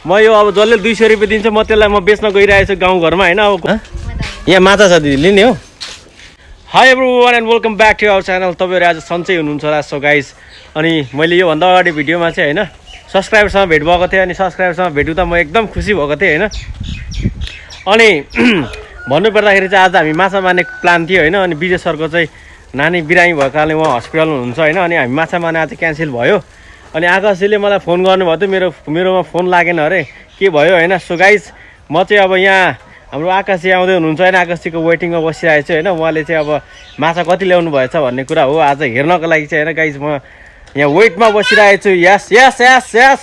म यो अब जसले 200 रुपियाँ दिन्छ म त्यसलाई म बेच्न गइरहेको छु गाउँघरमा होइन। अब यहाँ माछा छ दिदी लिने हो। Hi everyone and welcome back to our channel. तपाईँहरू आज सन्चै हुनुहुन्छ होला। सो गाइज अनि मैले योभन्दा अगाडि भिडियोमा चाहिँ होइन सब्सक्राइबरसँग भेट भएको थिएँ अनि सब्सक्राइबरसँग भेट हुँदा म एकदम खुसी भएको थिएँ होइन। अनि भन्नुपर्दाखेरि चाहिँ आज हामी माछा मार्ने प्लान थियो होइन। अनि विजय सरको चाहिँ नानी बिरामी भएको कारणले उहाँ हस्पिटलमा हुनुहुन्छ होइन। अनि हामी माछा मार्ने आज क्यान्सल भयो। अनि आकाशजीले मलाई फोन गर्नुभएको थियो, मेरोमा फोन लागेन अरे के भयो होइन। सो गाइज म चाहिँ अब यहाँ हाम्रो आकाशजी आउँदै हुनुहुन्छ होइन। आकाशजीको वेटिङमा बसिरहेको छु होइन। उहाँले चाहिँ अब माछा कति ल्याउनु भएछ भन्ने कुरा हो आज हेर्नको लागि चाहिँ होइन। गाइज म यहाँ वेटमा बसिरहेको छु। यस यस यस यस।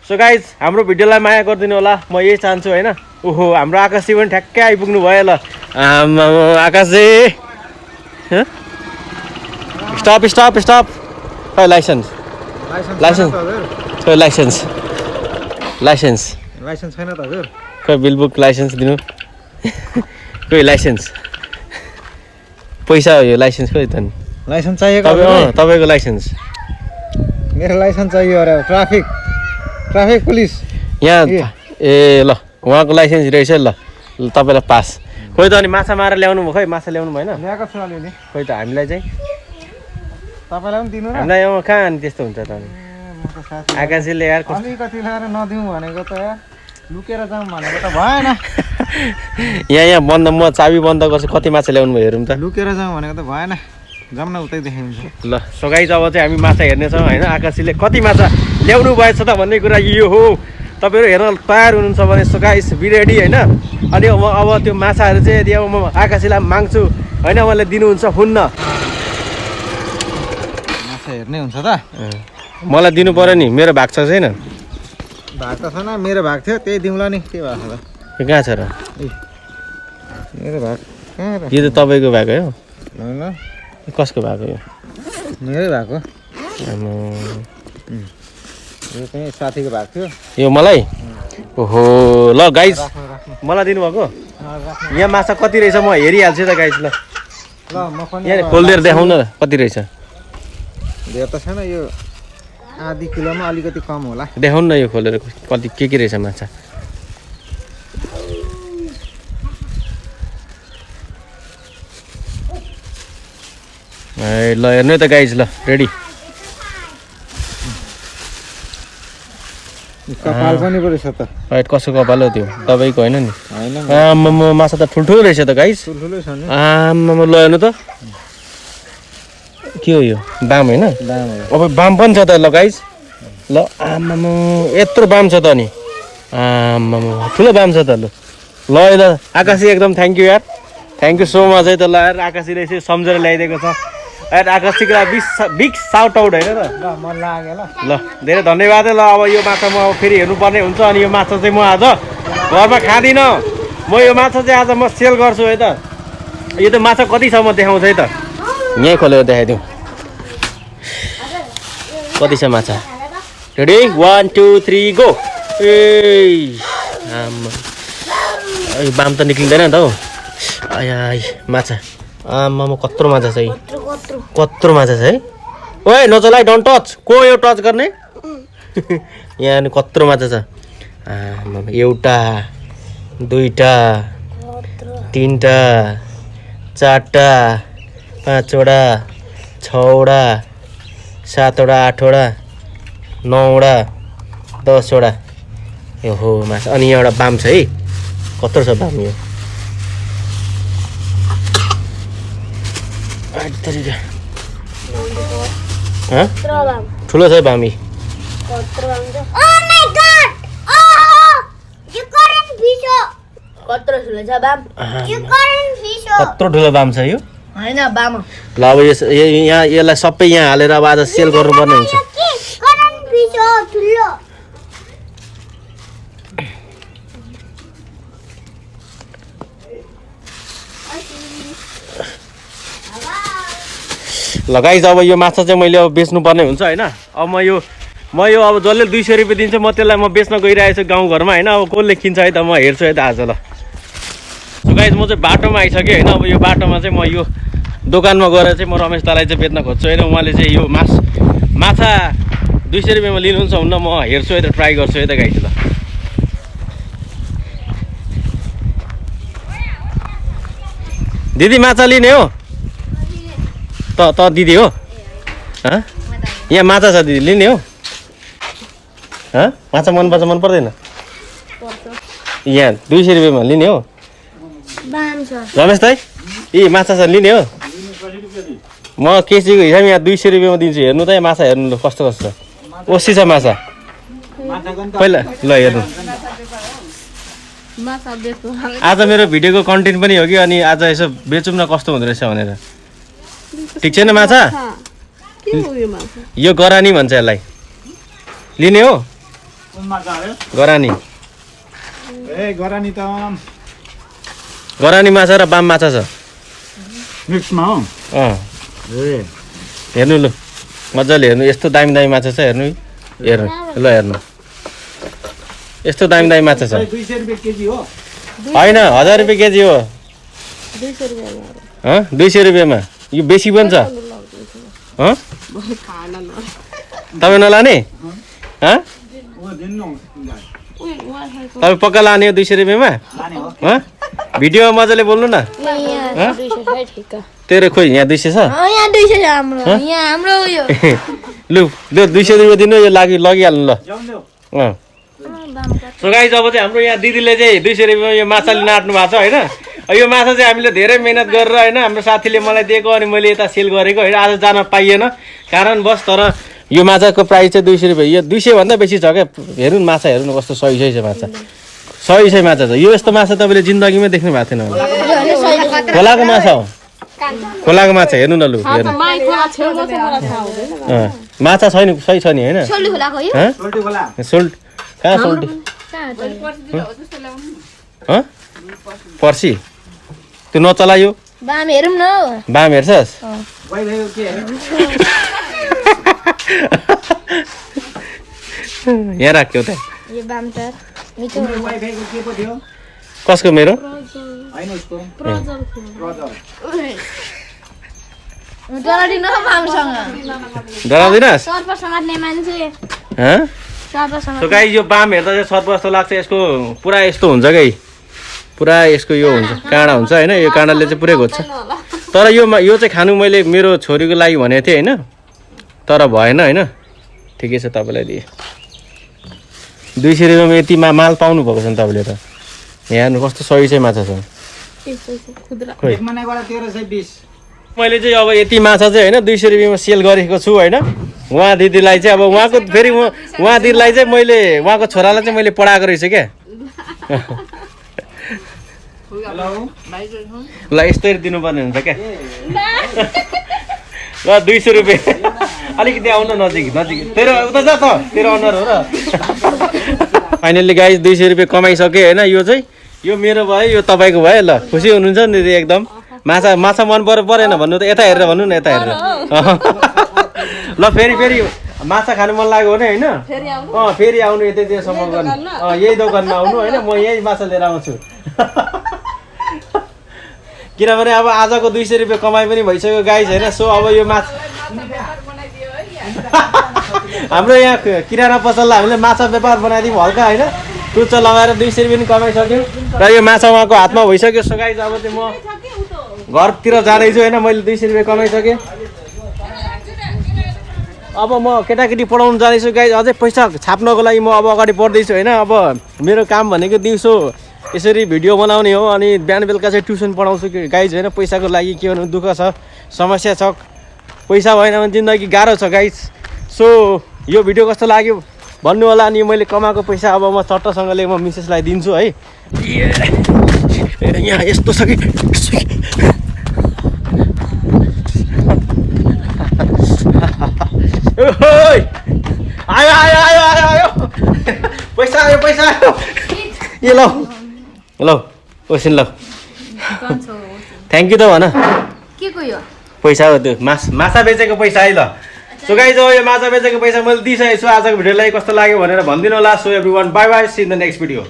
सो गाइज हाम्रो भिडियोलाई माया गरिदिनु होला, म यही चाहन्छु होइन। ओहो हाम्रो आकाशजी पनि ठ्याक्कै आइपुग्नु भयो ल। आकाशजी स्टप स्टप स्टप। खै लाइसेन्स खै लाइसेन्स छैन त हजुर। खै बिल बुक लाइसेन्स दिनु। खोइ लाइसेन्स पैसा हो यो लाइसेन्स खोइ त नि। लाइसेन्स चाहिएको तपाईँको लाइसेन्स। मेरो लाइसेन्स चाहियो अरे ट्राफिक पुलिस यहाँ ए ल उहाँको लाइसेन्स रहेछ ल तपाईँलाई पास। खोइ त अनि माछा मारेर ल्याउनु भयो। खै माछा ल्याउनु भएन। ल्याएको छु अलिअलि। खोइ त हामीलाई चाहिँ तपाईँलाई पनि दिनु र। हामीलाई अब कहाँ अनि त्यस्तो हुन्छ त अनि आकाशजीले यार अलिकति लगाएर नदिउँ भनेको त यार लुकेर जाउँ भनेको त भएन। यहाँ बन्द म चाबी बन्द गर्छु। कति माछा ल्याउनु भयो हेरौँ त। लुकेर जाउँ भनेको त भएन। जाउँ न उतै देखाइदिन्छु ल सो गाइज अब चाहिँ हामी माछा हेर्नेछौँ होइन। आकाशजीले कति माछा ल्याउनु भएछ त भन्ने कुरा यो हो। तपाईँहरू हेर्न तयार हुनुहुन्छ भने सो गाइज बी रेडी होइन। अनि अब त्यो माछाहरू चाहिँ यदि अब म आकाशजीलाई माग्छु होइन उहाँले दिनुहुन्छ हुन्न। माछा हेर्ने हुन्छ त। मलाई दिनु पऱ्यो नि, मेरो भाग छ छैन। भाग त छैन, मेरो भाग थियो त्यही दिउँला नि। के भएको त कहाँ छ र मेरो भाग कहाँ र? यो त तपाईँको भाग हो। होइन कसको भाग हो यो? मेरै भाग हो। यो चाहिँ साथीको भाग थियो। यो मलाई ओहो ल गाइज मलाई दिनुभएको। यहाँ माछा कति रहेछ म हेरिहाल्छु त गाइज। ल म पनि यहाँ खोलिदिएर देखाउनु न कति रहेछ। धेर त छैन, यो आधी किलोमा अलिकति कम होला। देखाउनु न यो खोलेर कति के रहेछ माछा। ए ल हेर्नु त गाइज ल रेडी। कपाल पनि पो रहेछ त। राइट कसको कपाल हो त्यो? तपाईँको होइन नि। होइन आम्मामा माछा त ठुल्ठुलो रहेछ त गाइज। ठुल्ठुलै छ नि। आम्मामा ल हेर्नु त के हो यो? बाम होइन? अब बाम पनि छ त ल गाइज। ल आम्मामा यत्रो बाम छ त नि। आम्मामा ठुलो बाम छ त। ल ल ल आकाशी एकदम थ्याङ्क यू यार, थ्याङ्क यू सो मच है त। ल यार आकाशीले यसरी सम्झेर ल्याइदिएको छ यार। आकाशीको बिग साउट आउट होइन त। ल मन लाग्यो ल। ल धेरै धन्यवाद है। ल अब यो माछा म फेरि हेर्नुपर्ने हुन्छ। अनि यो माछा चाहिँ म आज घरमा खाँदिनँ। म यो माछा चाहिँ आज म सेल गर्छु है त। यो त माछा कति छ म देखाउँछु है त। यहीँ खोलेर देखाइदिउँ कति छ माछा। Ready 1 2 3 go. ए आम्मा यो बाम त निक्लिँदैन नि त हौ। आइ माछा आम्मामा कत्रो माछा छ है। कत्रो माछा छ है। ओए नचलाइ डोन्ट टच। को यो टच गर्ने? यहाँ नि कत्रो माछा छ। आम्मामा एउटा दुईटा तिनटा चारवटा पाँचवटा छवटा सातवटा आठवटा नौवटा 10वटा यो हो माछा। अनि एउटा बाम छ है। कत्रो छ बाम यो? ठुलो छ बामी। कत्रो ठुलो बाम छ यो? ल अब यहाँ यसलाई सबै यहाँ हालेर अब आज सेल गर्नुपर्ने हुन्छ। ल गाइज अब यो माछा चाहिँ मैले अब बेच्नु पर्ने हुन्छ होइन। अब म यो अब जसले 200 रुपियाँ दिन्छ म त्यसलाई म बेच्न गइरहेको छु गाउँघरमा होइन। अब कसले किन्छ है त म हेर्छु है त आज। ल सो गाइज म चाहिँ बाटोमा आइसकेँ होइन। अब यो बाटोमा चाहिँ म यो दोकानमा गएर चाहिँ म रमेश दालाई चाहिँ बेच्न खोज्छु होइन। उहाँले चाहिँ यो माछा 200 रुपियाँमा लिनुहुन्छ हुन्न म हेर्छु है त ट्राई गर्छु है त गाइज ल दिदी माछा लिने हो त दिदी हो यहाँ माछा छ दिदी लिने हो माछा मन पर्दैन यहाँ 200 रुपियाँमा लिने हो रमेश दाइ ए माछा छ लिने हो म केजीको हिसाब यहाँ 200 रुपियाँमा दिन्छु हेर्नु त माछा हेर्नु ल कस्तो छ ओसी छ माछा पहिला ल हेर्नु आज मेरो भिडियोको कन्टेन्ट पनि हो कि अनि आज यसो बेचौँ न कस्तो हुँदो रहेछ भनेर ठिक छैन माछा यो गरानी भन्छ यसलाई लिने हो गरानी गरानी माछा र बाम माछा छ मिक्समा हो हेर्नु लु मजाले हेर्नु यस्तो दामी दामी माछा छ हेर्नु हेर्नु ल हेर्नु यस्तो दामी दामी माछा छ 200 रुपियाँ केजी हो होइन 1000 रुपियाँ केजी हो 200 रुपियाँमा यो बेसी पनि छ तपाईँ नलाने तपाईँ पक्का लाने हो 200 रुपियाँमा भिडियोमा मजाले बोल्नु न तेरो खोइ यहाँ 200 छ लु 200 रुपियाँ दिनु यो लगिहाल्नु ल सो गाइस अब चाहिँ हाम्रो यहाँ दिदीले चाहिँ 200 रुपियाँमा यो माछा लिन आँट्नु भएको छ होइन यो माछा चाहिँ हामीले धेरै मेहनत गरेर होइन हाम्रो साथीले मलाई दिएको अनि मैले यता सेल गरेको होइन आज जान पाइएन कारण बस तर यो माछाको प्राइस चाहिँ 200 रुपियाँ यो 200 भन्दा बेसी छ क्या हेर्नु माछा हेर्नु कस्तो सही छ माछा सही माछा छ यो यस्तो माछा तपाईँले जिन्दगीमै देख्नु भएको थिएन खोलाको माछा हो खोलाको माछा हेर्नु न लु हेर्नु माछा छैन सही छ नि होइन सोल्ट कहाँ सोल्टी पर्सी त्यो नचलायो बाम हेरौँ न बाम हेर्छस् यहाँ राख्यो त यो बाम त मिठो कसको मेरो डराउँदिनस् सो गाइस यो बाम हेर्दा चाहिँ सर्प जस्तो लाग्छ यसको पुरा यस्तो हुन्छ कि पुरा यसको यो हुन्छ काँडा हुन्छ होइन यो काँडाले चाहिँ पुरै घोज्छ तर यो चाहिँ खानु मैले मेरो छोरीको लागि भनेको थिएँ होइन तर भएन होइन ठिकै छ तपाईँलाई दिएँ 200 रुपियाँमा यति माल पाउनु भएको छ नि तपाईँले त यहाँ हेर्नु कस्तो सही चाहिँ माछा छ मैले चाहिँ अब यति माछा चाहिँ होइन 200 रुपियाँमा सेल गरेको छु होइन उहाँ दिदीलाई चाहिँ अब उहाँको फेरि उहाँ दिदीलाई चाहिँ मैले उहाँको छोरालाई चाहिँ मैले पढाएको रहेछ क्या ल यस्तै दिनुपर्ने हुन्छ क्या ल 200 रुपियाँ अलिकति आउनु नजिक तेरो उता जा त तेरो अनुहार हो र फाइनल्ली गाइस 200 रुपियाँ कमाइसकेँ होइन यो चाहिँ यो मेरो भयो यो तपाईँको भयो ल खुसी हुनुहुन्छ नि दिदी एकदम माछा मन परेन भन्नु त यता हेरेर भन्नु न यता हेरेर ल फेरि माछा खानु मन लाग्यो भने होइन फेरि आउनु यतैसम्म गर्नु यही दोकानमा आउनु होइन म यही माछा लिएर आउँछु किनभने अब आजको 200 रुपियाँ कमाइ पनि भइसक्यो गाइस होइन सो अब यो माछा हाम्रो यहाँ किराना पसललाई हामीले माछा व्यापार बनाइदिउँ हल्का होइन टुच्च लगाएर 200 रुपियाँ पनि कमाइसक्यौँ र यो माछा उहाँको हातमा भइसक्यो सो गाइस अब चाहिँ म घरतिर जाँदैछु होइन मैले 200 रुपियाँ कमाइसकेँ अब म केटाकेटी पढाउनु जाँदैछु गाइस अझै पैसा छाप्नको लागि म अब अगाडि बढ्दैछु होइन अब मेरो काम भनेको दिउँसो यसरी भिडियो बनाउने हो अनि बिहान बेलुका चाहिँ ट्युसन पढाउँछु गाइस होइन पैसाको लागि के भन्नु दुःख छ समस्या छ पैसा भएन भने जिन्दगी गाह्रो छ गाइस सो यो भिडियो कस्तो लाग्यो भन्नु होला अनि मैले कमाएको पैसा अब म चट्टसँगले म मिसेसलाई दिन्छु है यहाँ यस्तो छ कि आयो पैसा आयो ए ल ओसिन ल थ्याङ्क यू त भन के को यो पैसा हो त्यो माछा बेचेको पैसा है ल सो गाइस यो माछा बेचेको पैसा मैले दिइसकेको छु आजको भिडियोलाई कस्तो लाग्यो भनेर भनिदिनु होला so everyone bye bye see in the next video